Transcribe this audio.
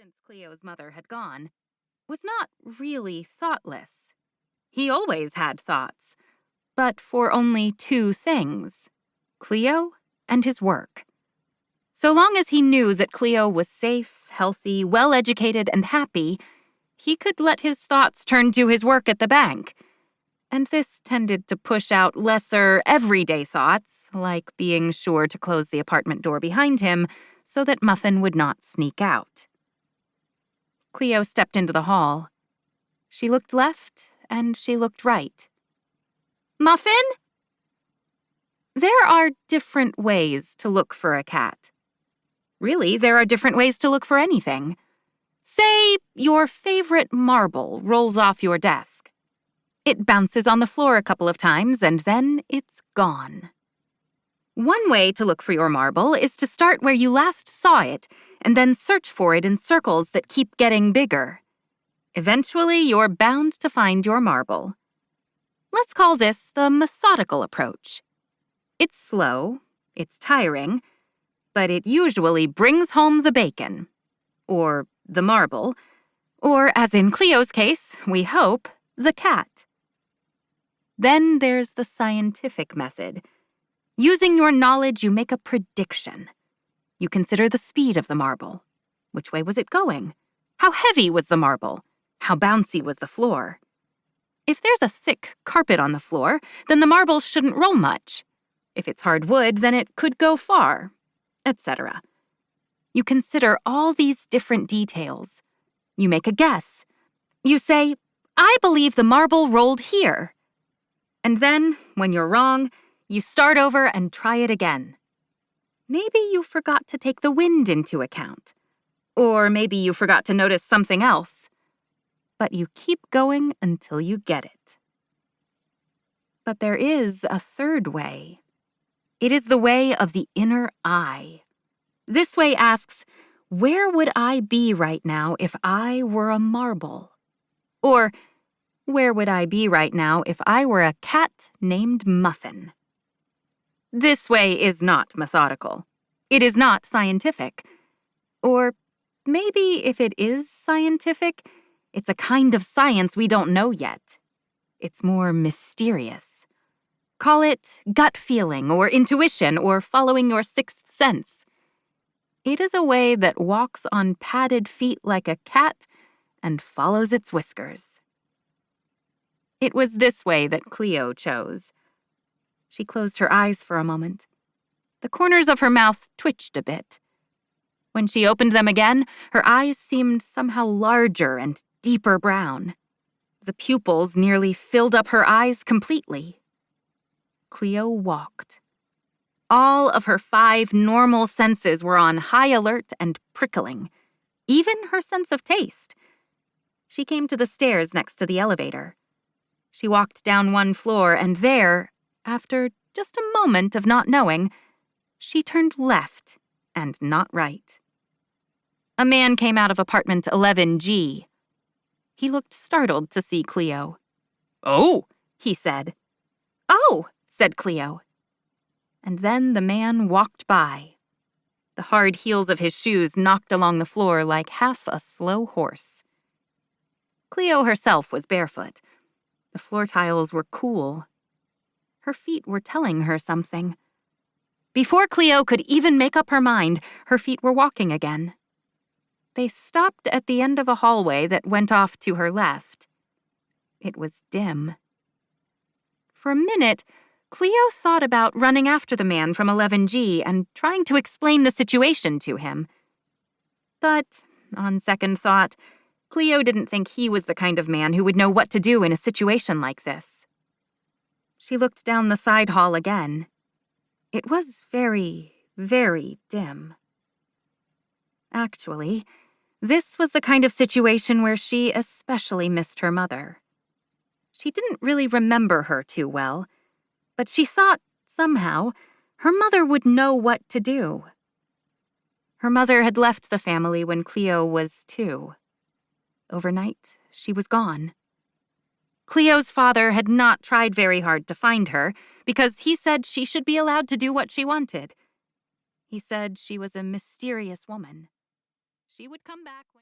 since Cleo's mother had gone, was not really thoughtless. He always had thoughts, but for only two things: Cleo and his work. So long as he knew that Cleo was safe, healthy, well-educated, and happy, he could let his thoughts turn to his work at the bank. And this tended to push out lesser, everyday thoughts, like being sure to close the apartment door behind him so that Muffin would not sneak out. Cleo stepped into the hall. She looked left and she looked right. "Muffin?" There are different ways to look for a cat. Really, there are different ways to look for anything. Say your favorite marble rolls off your desk. It bounces on the floor a couple of times and then it's gone. One way to look for your marble is to start where you last saw it and then search for it in circles that keep getting bigger. Eventually, you're bound to find your marble. Let's call this the methodical approach. It's slow, it's tiring, but it usually brings home the bacon, or the marble, or, as in Cleo's case, we hope, the cat. Then there's the scientific method. Using your knowledge, you make a prediction. You consider the speed of the marble. Which way was it going? How heavy was the marble? How bouncy was the floor? If there's a thick carpet on the floor, then the marble shouldn't roll much. If it's hard wood, then it could go far, etc. You consider all these different details. You make a guess. You say, "I believe the marble rolled here." And then, when you're wrong, you start over and try it again. Maybe you forgot to take the wind into account. Or maybe you forgot to notice something else. But you keep going until you get it. But there is a third way. It is the way of the inner eye. This way asks, where would I be right now if I were a marble? Or, where would I be right now if I were a cat named Muffin? This way is not methodical. It is not scientific. Or maybe if it is scientific, it's a kind of science we don't know yet. It's more mysterious. Call it gut feeling or intuition or following your sixth sense. It is a way that walks on padded feet like a cat and follows its whiskers. It was this way that Cleo chose. She closed her eyes for a moment. The corners of her mouth twitched a bit. When she opened them again, her eyes seemed somehow larger and deeper brown. The pupils nearly filled up her eyes completely. Cleo walked. All of her 5 normal senses were on high alert and prickling, even her sense of taste. She came to the stairs next to the elevator. She walked down one floor, and there, after just a moment of not knowing, she turned left and not right. A man came out of apartment 11G. He looked startled to see Cleo. "Oh," he said. "Oh," said Cleo. And then the man walked by. The hard heels of his shoes knocked along the floor like half a slow horse. Cleo herself was barefoot. The floor tiles were cool. Her feet were telling her something. Before Cleo could even make up her mind, her feet were walking again. They stopped at the end of a hallway that went off to her left. It was dim. For a minute, Cleo thought about running after the man from 11G and trying to explain the situation to him. But, on second thought, Cleo didn't think he was the kind of man who would know what to do in a situation like this. She looked down the side hall again. It was very, very dim. Actually, this was the kind of situation where she especially missed her mother. She didn't really remember her too well, but she thought, somehow, her mother would know what to do. Her mother had left the family when Cleo was 2. Overnight, she was gone. Cleo's father had not tried very hard to find her because he said she should be allowed to do what she wanted. He said she was a mysterious woman. She would come back when